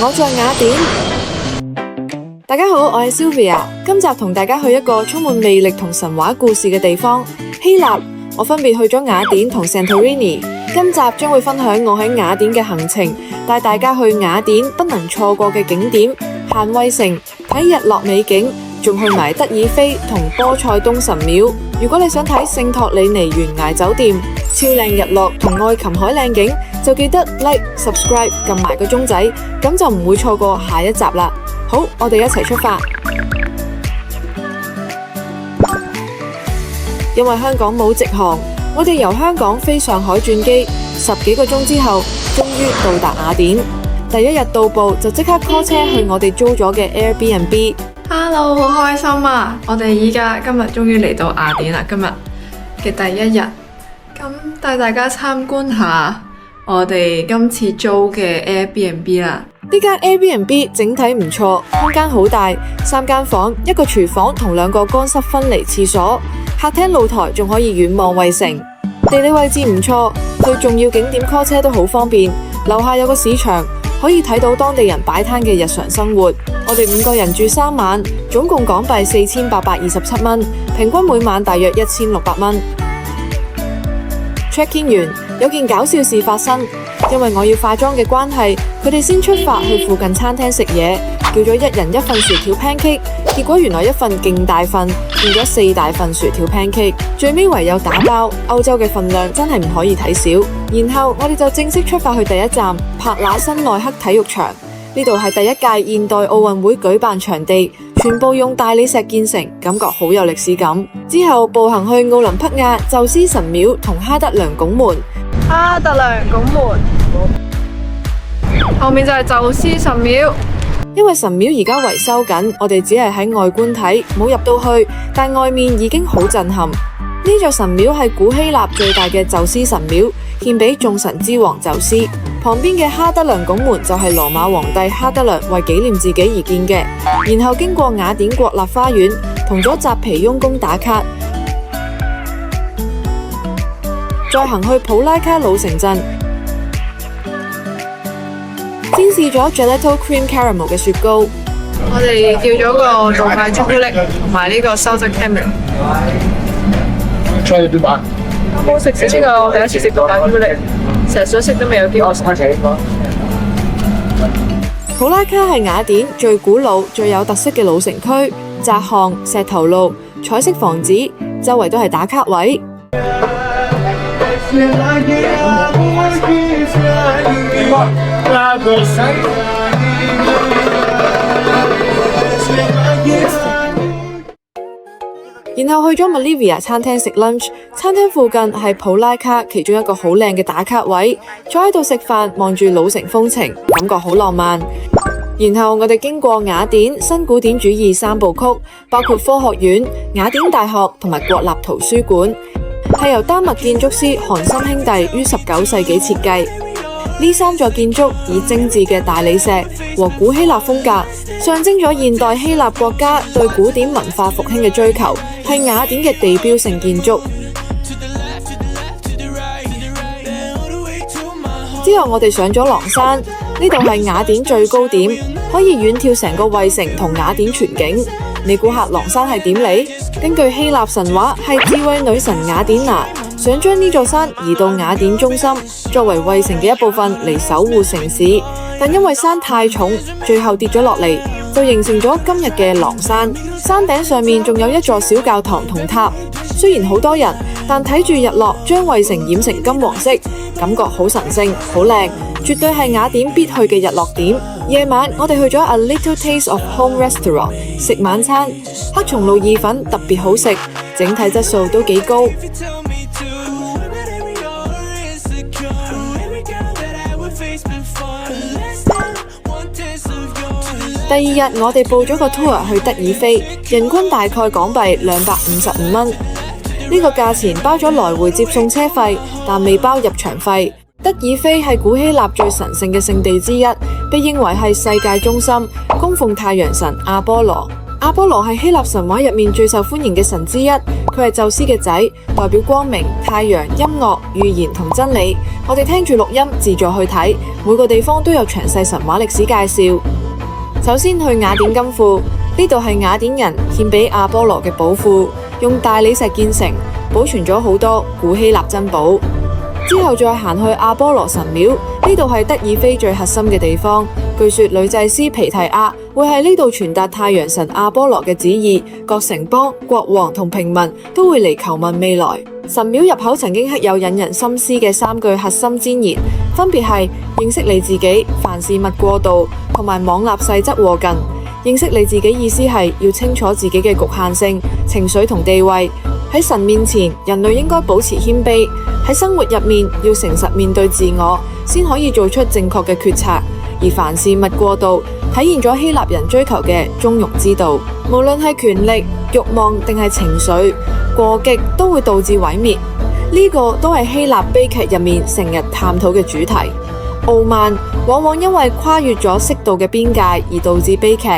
我在雅典。大家好，我係 Sylvia， 今集同大家去一個充滿魅力同神話故事嘅地方——希臘。我分別去咗雅典同 Santorini。今集將會分享我喺雅典嘅行程，帶大家去雅典不能錯過嘅景點限威城，睇日落美景，仲去埋德爾菲同波塞冬神廟。如果你想睇聖托里尼懸崖酒店、超靚日落同愛琴海靚景，就記得 like、subscribe 撳埋個鐘仔，咁就唔會錯過下一集啦。好，我哋一齊出發。因為香港冇直航，我哋由香港飛上海轉機，10幾個鐘之後，終於到達雅典。第一日到埗就即刻 call 車去我哋租咗嘅 Airbnb。Hello， 好開心啊！我哋今日終於嚟到雅典啦，今日嘅第一日，咁帶大家參觀下我哋今次租嘅 Airbnb 啦。呢間 Airbnb 整體唔錯，空間好大，3間房、一個廚房同2個乾濕分離廁所，客廳露台仲可以遠望衛城，地理位置唔錯，去重要景點 call 車都好方便。樓下有個市場，可以睇到當地人擺攤嘅日常生活。我哋5個人住3晚，總共港幣4827蚊，平均每晚大約1600蚊。check in 完，有件搞笑事發生，因為我要化妝嘅關係，佢哋先出發去附近餐廳食嘢，叫咗1人1份薯條 pancake， 結果原來1份勁大份，變咗4大份薯條 pancake， 最尾唯有打包。歐洲嘅份量真係唔可以睇少。然後我哋就正式出發去第一站帕那辛內克體育場，呢度係第1屆現代奧運會舉辦場地，全部用大理石建成，感覺好有歷史感。之後步行去奧林匹亞、宙斯神廟同哈德良拱門。哈德良拱門，後面就係宙斯神廟。因為神廟而家維修緊，我哋只係喺外觀睇，冇入到去，但外面已經好震撼。呢座神廟係古希臘最大嘅宙斯神廟，獻俾眾神之王宙斯。旁邊嘅哈德良拱門就係羅馬皇帝哈德良為紀念自己而建嘅。然後經過雅典國立花園，同咗扎皮翁宮打卡，再行去普拉卡老城鎮，先試咗 Gelato Cream Caramel 嘅雪糕。我哋叫咗個杜拜朱古力同埋呢個 Salted Caramel。我冇食呢個，我第一次食杜拜朱古力，成日想食都未有機會。普拉卡係雅典最古老、最有特色嘅老城區，窄巷、石頭路、彩色房子，周圍都係打卡位。然後去咗 Malivia 餐廳食 lunch， 餐廳附近係普拉卡其中一個好靚嘅打卡位，坐喺度食飯，望住老城風情，感覺好浪漫。然後我哋經過雅典新古典主義3部曲，包括科學院、雅典大學同埋國立圖書館，係由丹麥建築師韓森兄弟於19世紀設計。呢3座建築以精緻嘅大理石和古希臘風格，象徵咗現代希臘國家對古典文化復興嘅追求，係雅典嘅地標性建築。之後我哋上咗廊山，呢度係雅典最高點，可以遠眺成個衛城同雅典全景。你估下廊山係點嚟？根據希臘神話，係智慧女神雅典娜想將呢座山移到雅典中心，作為衛城嘅一部分嚟守護城市，但因為山太重，最後跌咗落嚟，就形成咗今日嘅廊山。山頂上面仲有一座小教堂同塔，雖然好多人，但睇住日落將衛城染成金黃色，感覺好神聖，好靚，絕對係雅典必去嘅日落點。夜晚我哋去咗 A Little Taste of Home Restaurant 食晚餐，黑松露意粉特別好食，整體質素都幾高。第2日我哋報咗個 tour 去德爾菲，人均大概港幣255蚊。呢個價錢包咗來回接送車費，但未包入場費。德爾菲係古希臘最神聖嘅聖地之一，被認為係世界中心，供奉太陽神阿波羅。阿波羅係希臘神話入面最受歡迎嘅神之一，佢係宙斯嘅仔，代表光明、太陽、音樂、預言同真理。我哋聽住錄音，自助去睇，每個地方都有詳細神話歷史介紹。首先去雅典金庫，呢度係雅典人獻俾阿波羅嘅寶庫，用大理石建成，保存咗好多古希臘珍寶。之後再行去阿波羅神廟，呢度係德爾菲最核心嘅地方。據說女祭司皮提亞會喺呢度傳達太陽神阿波羅嘅旨意，各城邦、國王同平民都會嚟求問未來。神廟入口曾經刻有引人深思嘅3句核心箴言，分別係認識你自己，凡事勿過度，同埋妄立誓則禍近。認識你自己意思係要清楚自己嘅局限性、情緒同地位。喺神面前，人類應該保持謙卑。喺生活入面，要誠實面對自我，先可以做出正確嘅決策。而凡事勿過度，體現咗希臘人追求嘅中庸之道。無論係權力、慾望定係情緒，過極都會導致毀滅。呢個都係希臘悲劇入面成日探討嘅主題。傲慢往往因為跨越咗適度嘅邊界而導致悲劇。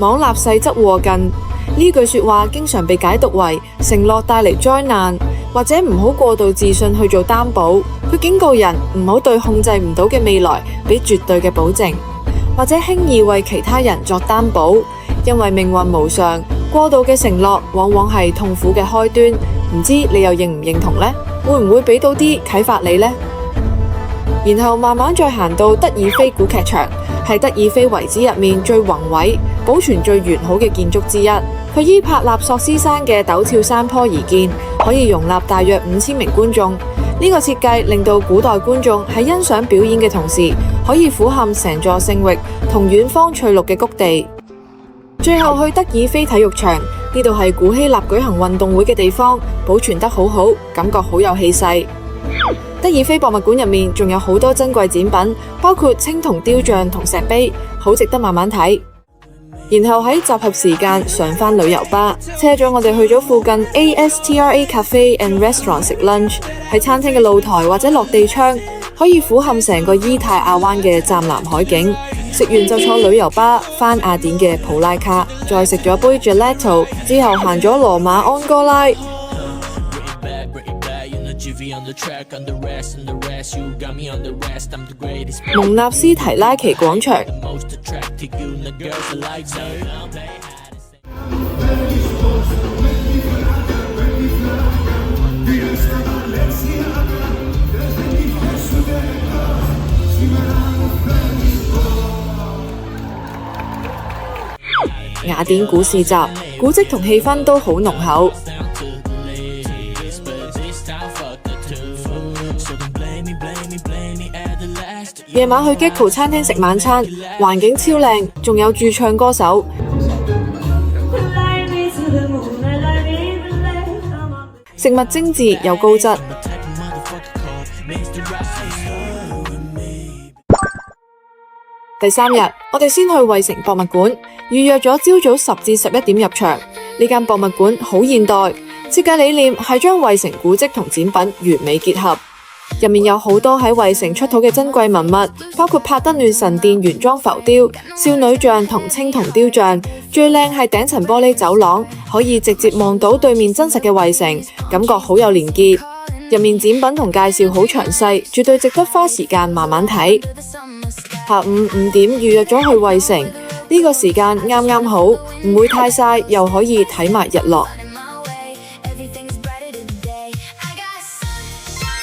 妄立誓則禍近，呢句說話經常被解讀為承諾帶嚟災難，或者唔好過度自信去做擔保。佢警告人唔好對控制唔到嘅未來俾絕對嘅保證，或者輕易為其他人作擔保，因為命運無常，過度嘅承諾往往係痛苦嘅開端。唔知你又認唔認同呢？會唔會俾到啲啟發你呢？然後慢慢再行到德爾菲古劇場，係德爾菲遺址入面最宏偉、保存最完好嘅建築之一。佢依帕納索斯山嘅陡峭山坡而建，可以容納大約5000名觀眾。呢個設計令到古代觀眾喺欣賞表演嘅同時，可以俯瞰成座聖域同遠方翠綠嘅谷地。最後去德爾菲體育場，呢度係古希臘舉行運動會嘅地方，保存得好好，感覺好有氣勢。德爾菲博物館入面仲有好多珍貴展品，包括青銅雕像同石碑，好值得慢慢睇。然後喺集合時間上返旅遊巴，車咗我哋去咗附近 ASTRA Cafe and Restaurant 食 lunch。喺餐廳嘅露台或者落地窗，可以俯瞰成個伊泰亞灣嘅湛藍海景。食完就坐旅遊巴返雅典嘅普拉卡，再食咗杯 gelato， 之後行咗羅馬安哥拉。蒙納斯提拉奇廣場。雅典古市集，古蹟同氣氛都好濃厚。夜晚去 Gekko 餐廳食晚餐，環境超靚，仲有駐唱歌手。食物精緻又高質。第3日，我哋先去衛城博物館，預約咗朝早10至11點入場。呢間博物館好現代，設計理念係將衛城古蹟同展品完美結合。入面有好多喺衛城出土嘅珍貴文物，包括帕德嫩神殿原裝浮雕、少女像同青銅雕像。最靚係頂層玻璃走廊，可以直接望到對面真實嘅衛城，感覺好有連結。入面展品同介紹好詳細，絕對值得花時間慢慢睇。下午5點預約咗去衛城，呢個時間啱啱好，唔會太曬，又可以睇埋日落。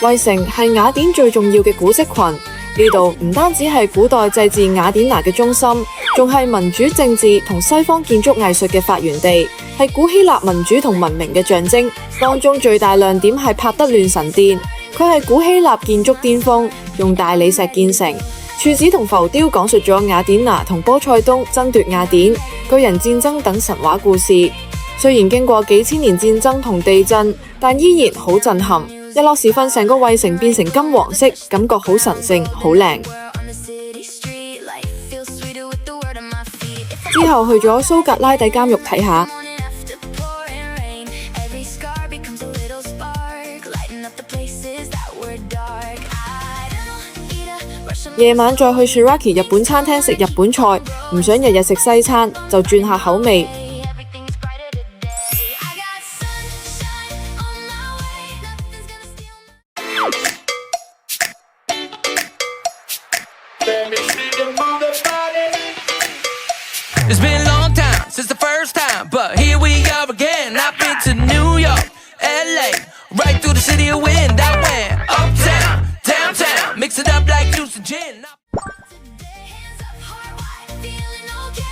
衛城係雅典最重要嘅古蹟群，呢度唔單止係古代祭祀雅典娜嘅中心，仲係民主政治同西方建築藝術嘅發源地，係古希臘民主同文明嘅象徵。當中最大亮點係帕德嫩神殿，佢係古希臘建築巔峰，用大理石建成。柱子同浮雕講述咗雅典娜同波塞冬爭奪雅典、巨人戰爭等神話故事。雖然經過幾千年戰爭同地震，但依然好震撼。日落時分，成個衛城變成金黃色，感覺好神聖，好靚。之後去咗蘇格拉底監獄睇下。夜晚再去 Shiraki 日本餐廳食日本菜，唔想日日食西餐，就轉下口味。It's been a long time since the first time, but here we are again. I've been to New York, LA, right through the city of wind. I went uptown, downtown, mix it up like juice and gin.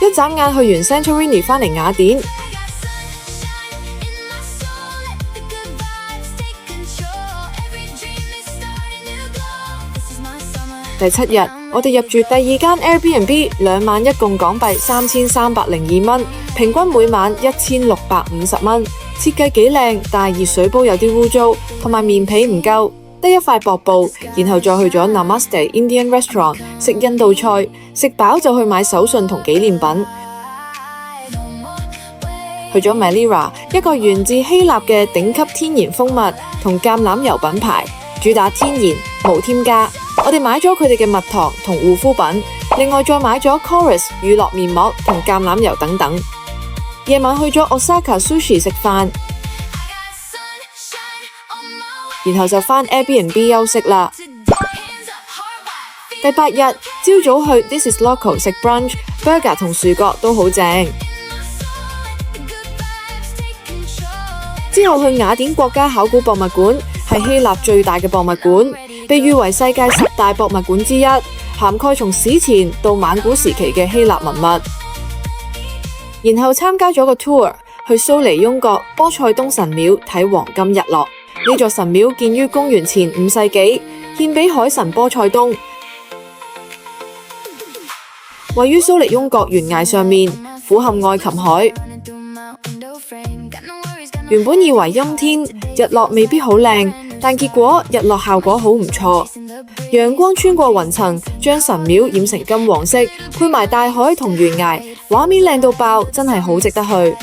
一眨眼去完 Santorini 返嚟雅典。第7日，我哋入住第2間 Airbnb， 2晚一共港幣3302蚊，平均每晚1650蚊。設計幾靚，但係熱水煲有啲污糟，同埋棉被唔夠，得一塊薄布。然後再去咗 Namaste Indian Restaurant 食印度菜，食飽就去買手信同紀念品。去咗 Melira 一個源自希臘嘅頂級天然蜂蜜同橄欖油品牌，主打天然無添加。我哋買咗佢哋嘅蜜糖同護膚品，另外再買咗 Chorus 乳酪面膜同橄欖油等等。夜晚去咗 Osaka Sushi 食飯，然後就返 Airbnb 休息啦。第8日朝早去 This is Local 食 brunch burger 同薯角都好正。之後去雅典國家考古博物館，係希臘最大嘅博物館，被譽為世界10大博物館之一，涵蓋從史前到晚古時期嘅希臘文物。然後參加咗個 tour， 去蘇尼翁國波塞冬神廟睇黃金日落。呢座神廟建於公元前5世紀，獻俾海神波塞冬，位於蘇尼翁國懸崖上面，俯瞰愛琴海。原本以為陰天日落未必好靚，但結果日落效果好唔錯，陽光穿過雲層，將神廟染成金黃色，配埋大海同懸崖，畫面靚到爆，真係好值得去。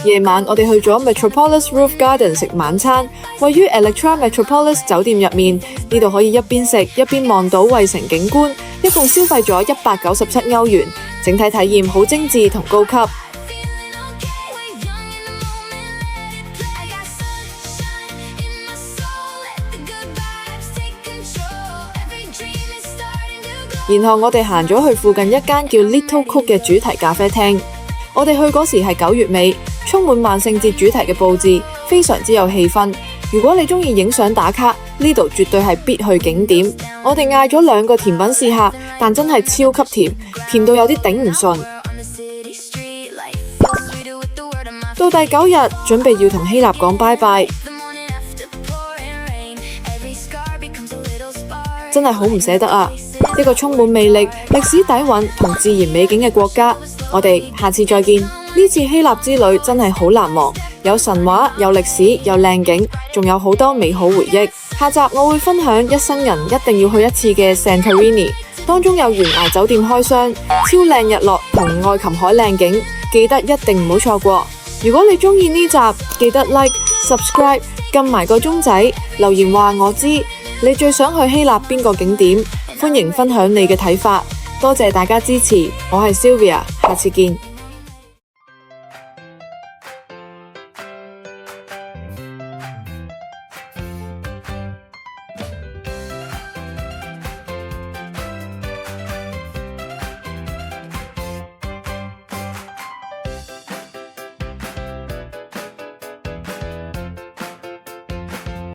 夜晚我哋去咗 Metropolis Roof Garden 食晚餐，位於 Electra Metropolis 酒店入面，呢度可以一邊食一邊望到衛城景觀，一共消費咗197歐元，整體體驗好精緻同高級。然後我哋行咗去附近一間叫 Little Cook 嘅主題咖啡廳。我哋去嗰時係9月尾，充滿萬聖節主題嘅佈置，非常之有氣氛。如果你中意影相打卡，呢度絕對係必去景點。我哋嗌咗2個甜品試下，但真係超級甜，甜到有啲頂唔順。到第9日，準備要同希臘講拜拜，真係好唔捨得啊！一個充滿魅力、歷史底蘊同自然美景嘅國家，我哋下次再見。呢次希臘之旅真係好難忘，有神話、有歷史、有靚景，仲有好多美好回憶。下集我會分享一生人一定要去一次嘅 Santorini， 當中有懸崖酒店開箱、超靚日落同愛琴海靚景，記得一定唔好錯過。如果你中意呢集，記得 like、subscribe， 撳埋個鐘仔，留言話我知你最想去希臘邊個景點。歡迎分享你嘅睇法，多謝大家支持，我係 Sylvia，下次見。